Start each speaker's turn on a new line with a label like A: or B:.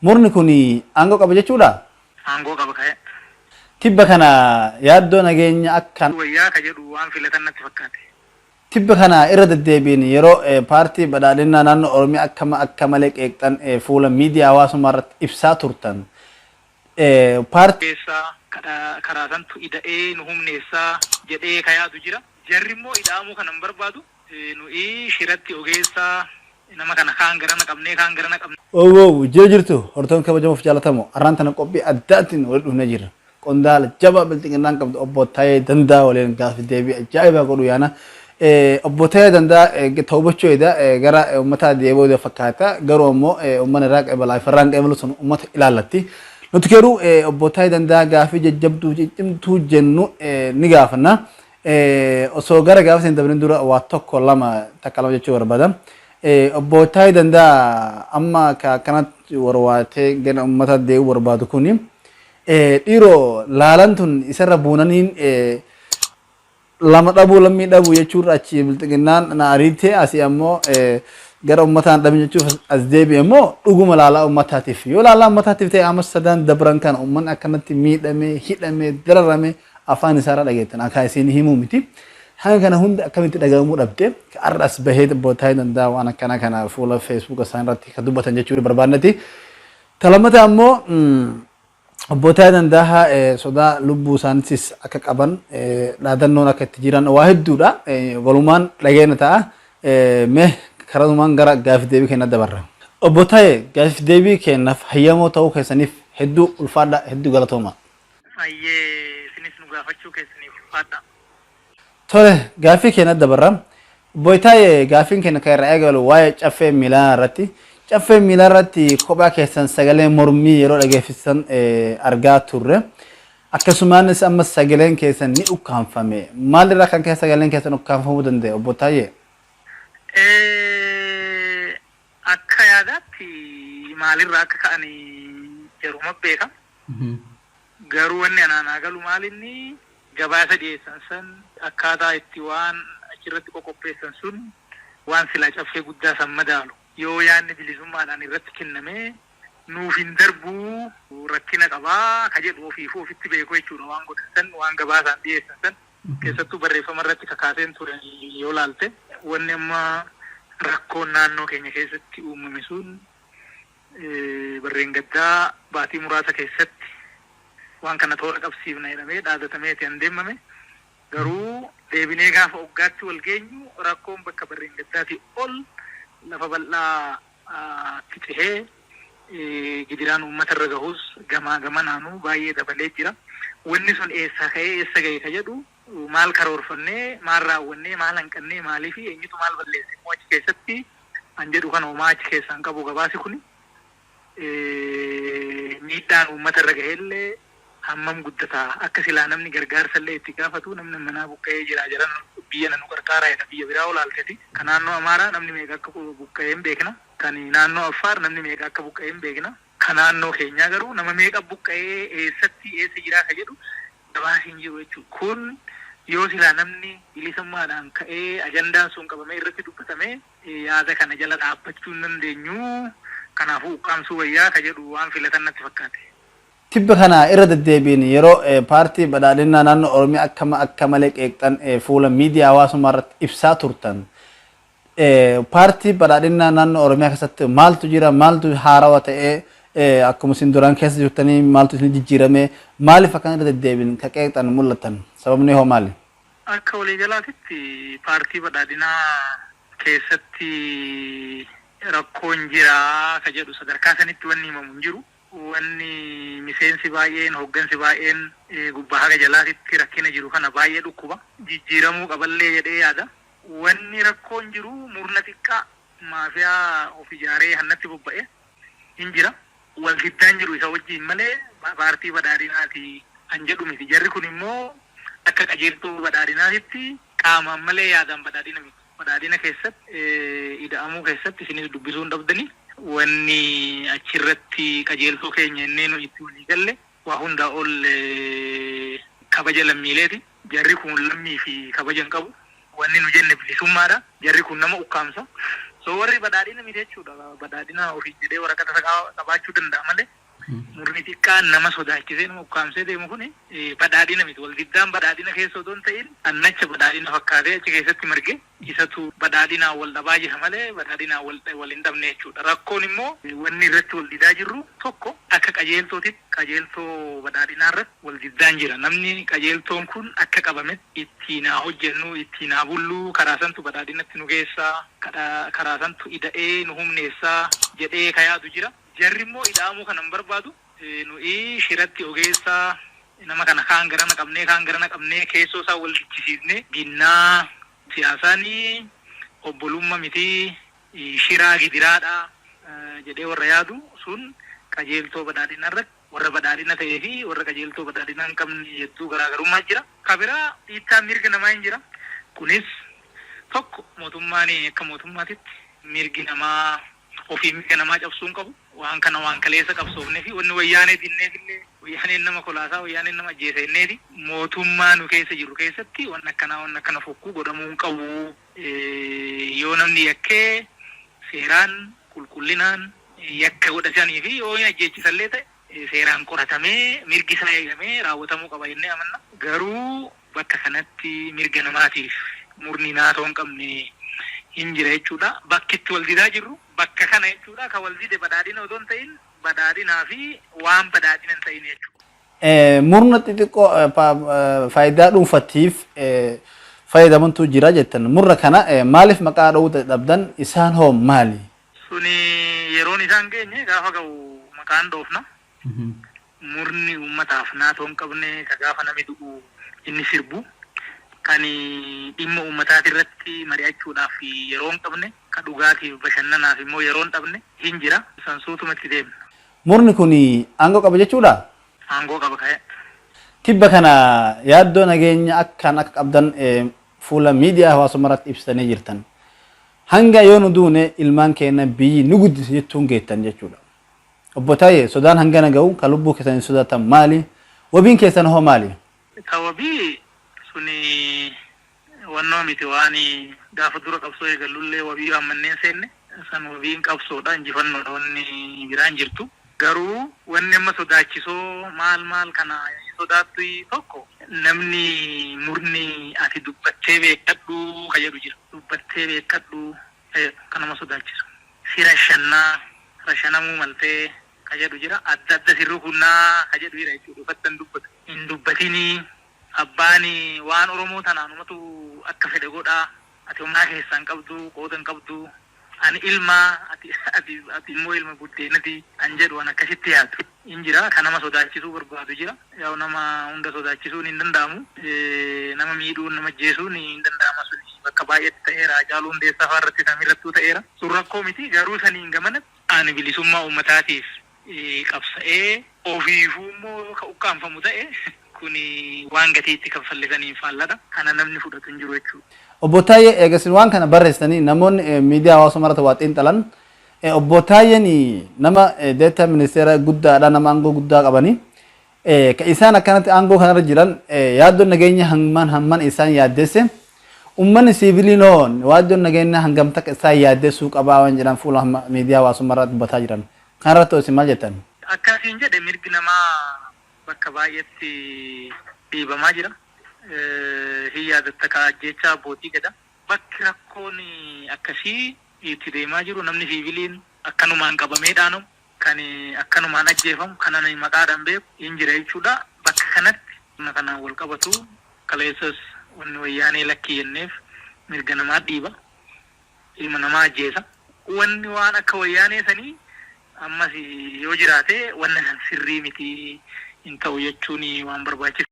A: Murni kuni aangoo qaba jechuudha.
B: Aangoo qaba ka'e.
A: Tibba kana yaaddoo nageenya akkan
B: Wayyaa ka jedhu waan filatan natti fakkaate.
A: tibba kana irra deddeebiin yeroo paartii badhaadhinaa naannoo Oromiyaa akka malee qeeqxan fuula miidiyaa hawaasummaa irratti ibsaa turtan. Paartii
B: Karaa santu ida'ee nu humneessaa jedhee ka yaadu jira. Jarri immoo ida'amuu kana hin barbaadu. Nuyi shiratti ogeessaa nama kana kaan garana qabnee kaan garana qabne.
A: Jee jirtu hortoon kabajamuuf jaalatamoo arraan tana qophii addaatiin wal dhufnee jirra. Qondaala jabaa bilxiqinnaan qabdu obbo Taayee Dandaa waliin gaaffii deebii ajaa'ibaa godhu yaana. Obbo Taayee Dandaa ta'ubachuu edaa gara uummataa deeboo fakkaata garuu ammoo uummanni irraa balaa farraan qeemalu sun uummata ilaallatti. Nuti garuu obbo Taayee Dandaa gaaffii jajjabduu cimtuu jennu ni gaafanna. Osoo gara gaafa dabalin dura waa tokko lama takka lama jechuu barbaada. Obbo Taayee Dandaa amma kanatti warwaatee gara uummata deebi'uu barbaadu kuni dhiiroo laalantun isarra buunaniin lama dhabuu lammii dhabuu jechuudha achi bilxiqinnaan na ariitee asii ammoo gara uummataan dhabin jechuuf as deebi'e immoo dhuguma laalaa uummataatiif yoo laalaa uummataatiif ta'e amma sadan dabran kana uummanni akkanatti miidhamee hidhamee dararame afaan isaarra dhageettan akka isin himuu miti. Hanga kana hunda akkamitti dhagahamuu dhabde arras bahee obbo Taayee Dandaa waan akkana kana fuula Facebook isaan irratti kan dubbatan jechuudha barbaadnati. Talamata ammoo obbo Taayee Dandaa sodaa lubbuu isaaniitis akka qaban dhaadannoon akka itti jiran waa hedduudha. Walumaan dhageenya ta'a. Mee karanumaan gara gaaffii deebii kenna dabarra. Obbo Taayee gaaffii deebii kennaaf hayyamoo ta'uu keessaniif hedduu ulfaadha hedduu galatooma.
B: Ayyee isinis nu gaafachuu keessaniif ulfaadha.
A: Tole gaaffii kenna dabarra. Obbo Taayee gaaffiin kenna kan irraa eegalu waa'ee caffee miilaa irratti. Caffee miilaa irratti kophaa keessan sagalee mormii yeroo dhageessisan argaa turre. Akkasumaanis amma sagaleen keessan ni ukkaanfame. Maalirraa kan keessa sagaleen keessan ukkaanfamuu danda'e obbo Taayee?
B: Akka yaadaatti maalirraa akka ka'anii jaruma beeka. Garuu wanni anaanaa galu maalinni gabaasa dhiyeessan san akkaataa itti waan achirratti qopheessan sun waan silaa caffee guddaa san madaalu. Yoo yaadni bilisummaadhaan irratti kenname nuuf hin darbuu rakkina qabaa ka jedhu ofiifuu ofitti beeku jechuudha waan godhatan waan gabaasaan dhiyeessan san keessattuu barreeffama irratti kakaaseen turan yoo laalte wanni amma rakkoon naannoo keenya keessatti uumame sun barreen gaddaa baatii muraasa keessatti waan kana toora qabsiifna jedhamee dhaadatameeti han deemame garuu deebinee gaafa waggaatti wal geenyu rakkoon bakka barreen gaddaatii ol lafa bal'aa qixxee gidiraan uummata irra gahus gamaa gamanaanuu baay'ee dabalee jira. Wanni sun eessaa ka'ee eessa ga'e ka jedhu maal karoorfannee maal raawwannee maal hanqannee maalii fi eenyutu maal balleesse immoo achi keessatti an jedhu kana homaa achi keessaan qabu gabaasi kuni miidhaan uummata irra gaheellee hammam guddataa akka silaa namni gargaarsa illee itti gaafatu namni manaa buqqa'ee jira jiran biyya nanu qarqaaraa jedha biyya biraa olaalteeti kan naannoo Amaaraa namni meeqa akka buqqa'ee hin beekna kan naannoo Affaar namni meeqa akka buqqa'ee hin beekna kan naannoo keenyaa garuu nama meeqa buqqa'ee eessatti eessa jiraa ka jedhu gabaasi hin jiru jechuudha. Kun yoo silaa namni bilisummaadhaan ka'ee ajandaan sun qabamee irratti dubbatamee yaada kana jala dhaabbachuu hin dandeenyu kanaafuu ukkaamsuu wayyaa ka jedhu waan filatan natti fakkaate.
A: Tibba kana irra deddeebiin yeroo paartii badhaadhinaa naannoo Oromiyaa akka malee qeeqxan fuula miidiyaa hawaasummaa irratti ibsaa turtan. Paartii badhaadhinaa naannoo Oromiyaa keessatti maaltu jira maaltu haarawaa ta'ee akkuma isin duraan keessa jirtanii maaltu isin jijjiirame maaliif akkan irra deddeebiin ka qeeqxan mul'atan sababni hoo maali?
B: Akka waliigalaatitti paartii badhaadhinaa keessatti rakkoon jira ka jedhu sadarkaa sanitti wanni himamu hin jiru. Wanni miseensi baay'een hoggansi baay'een gubbaa haga jalaatitti rakkina jiru kana baay'ee dhukkuba jijjiiramuu qaballee jedhee yaada. Wanni rakkoon jiru murna xiqqaa maafiyaa of ijaaree hannatti bobba'e hin jira. Walgiddaan jiru isa wajjin malee paartii badhaadhinaati kan jedhu miti. Jarri kun immoo akka qajeeltuu badhaadhinaatitti qaamaan malee yaadaan badhaadhina miti. Badhaadhina keessatti ida'amuu keessatti isinis dubbisuu hin dhabdanii. Wanni achirratti qajeeltuu keenya innee nu itti walii galle waa hundaa ol kabaja lammiileeti. Jarri kun lammii fi kabaja hin qabu. Wanni nu jenne bilisummaadha. Jarri kun nama ukkaamsa. So warri badhaadhina miti jechuudha. Badhaadhina ofii jedhee waraqata qabaachuu danda'a malee murni xiqqaan nama sodaachisee nama ukkaamsee deemu kun badhaadhina miti. Waldiddaan badhaadhina keessa otoo hin ta'in annacha badhaadhina fakkaatee achi keessatti marge isatu badhaadhinaan wal dhabaa jira malee badhaadhinaan wal hin dhabne jechuudha. Rakkoon immoo wanni irratti wal didaa jirru tokko akka qajeeltootitti qajeeltoo badhaadhinaa irratti wal diddaan jira. Namni qajeeltoon kun akka qabametti ittiin haa hojjennu ittiin haa bullu karaa santu badhaadhinatti nu geessaa karaa santu ida'ee nu humneessaa jedhee kayaatu jira. Jarri immoo ida'amuu kana hin barbaadu. Nuyi shiratti ogeessaa nama kana kaan garana qabnee keessoo isaa wal dichisiisnee binnaa siyaasaanii obbolummaa miti shiraa gidiraadha jedhee warra yaadu sun qajeeltoo badhaadhinaa irratti warra badhaadhina ta'ee fi warra qajeeltoo badhaadhinaa hin qabne hedduu garaagarummaa jira. Kabiraa dhiittaan mirga namaa hin jira. Kunis tokko mootummaan akka mootummaatitti mirgi namaa ofii mirga namaa cabsuun qabu. Waan kana waan kaleessa qabsoofnee fi wanni wayyaanee dinneef illee wayyaaneen nama kolaasaa wayyaaneen nama ajjeesennee fi mootummaa nu keessa jiru keessatti waan akkana fokkuu godhamuu hin qabu. Yoo namni yakkee seeraan qulqullinaan yakka godhatanii fi yoo hin ajjeechisallee ta'e seeraan qoratamee mirgi isaa eegamee raawwatamuu qaba jennee amanna. Garuu bakka kanatti mirga namaatiif murni naatoo hin qabne hin jira jechuudha. Bakki itti wal didaa jirru bakka kana jechuudha. Kan wal dide badhaadhina otoo hin ta'in badhaadhinaa fi waan badhaadhina hin ta'in jechuudha.
A: Murna xixiqqoo faayidaa dhuunfatiif fayyadamantu jira jettan. Murna kana maaliif maqaa dha'uu dhabdan isaan hoo maali?
B: Suni yeroon isaan geenye gaafa ga'u maqaan dhoofna. Murni uummataaf naatoo hin qabne ka gaafa namni du'u inni sirbu. Kan dhimma uummataati irratti mari'achuudhaaf yeroo hin qabne kan dhugaatiif bashannanaaf immoo yeroo hin dhabne hin jira. Sansuutumatti deemna.
A: Murni kun aangoo qaba jechuudha?
B: Aangoo qaba ka'e.
A: Tibba kana yaaddoo nageenya akka qabdan fuula miidiyaa hawaasummaa irratti ibsitanii jirtan. Hanga yoo nu duune ilmaan keenya biyyi nu guddise jettuun geettan jechuudha. Obbo Taayee sodaan hangana ga'u kan lubbuu keessanii sodaatan maali? Wabiin keessan hoo maali?
B: Wabii suni wannoo miti waan gaafa dura qabsoo eegallullee wabii hammanneen seenne san wabiin qabsoodha injifannoodha wanni biraan jirtu. Garuu wanni amma sodaachisoo maal kana sodaattu tokko namni murni ati dubbattee beekadhu ka jedhu jira. Dubbattee beekadhu kanama sodaachisu. Si rashanamuu maltee ka jedhu jira. Adda sirru kunnaa ka jedhu jira jechuudha. Uffattan dubbatu. Hin dubbatinii abbaani waan Oromoo tanaanumatu akka fedhe godhaa. Ati humnaa keessaan qabdu qoodan qabdu. Ani ilma ati immoo ilma buddeenati an jedhu an akkasitti yaadu hin jira. Kan nama sodaachisuu barbaadu jira. Yaa nama hunda sodaachisuun hin danda'amu. Nama miidhuun nama ajjeesuun hin danda'ama suni bakka baay'eetti ta'eera. Hacaaluu Hundeessaa irratti samiirrattuu ta'eera. Sun rakkoo miti garuu saniin gamana ani bilisummaa uummataatiif qabsa'ee ofiifuu immoo ka ukkaanfamu ta'e kuni waan gatiitti kaffallisanii faallada. Kana namni fudhatu hin jiru jechuudha.
A: Obbo Taayee eegasin waan kana barreessanii namoonni miidiyaa hawaasummaa irratti waa xiinxalan Obbo Taayeen nama deetta ministeera guddaadha nama aangoo guddaa qabanii ka isaan akkanatti aangoo kanarra jiran yaaddoon nageenya hamman isaan yaaddesse ummanni siviiliinoon yaaddoon nageenya hangam takka isaan yaaddessuu qabaa waan jedhan fuula miidiyaa hawaasummaa irratti dubbataa jiran kanarratti isin maal jettan?
B: Akkasiin jedhe mirgi namaa bakka baay'eetti dhiibamaa jira. Hiyyadatta kaajjechaa abbootii gada bakki rakkoon akkasii itti deemaa jiru namni siviiliin akkanumaan qabameedhaanu kan akkanumaan ajjeefamu kanan maqaadhaan beeku hin jira jechuudha. Bakka kanatti kanaan wal qabatu kaleessas wanni wayyaanee lakkii jenneef mirga namaa dhiiba ilma namaa ajjeesa. Wanni waan akka wayyaanee sanii ammas yoo jiraate wanni sirrii miti hin ta'u jechuun waan barbaachisu.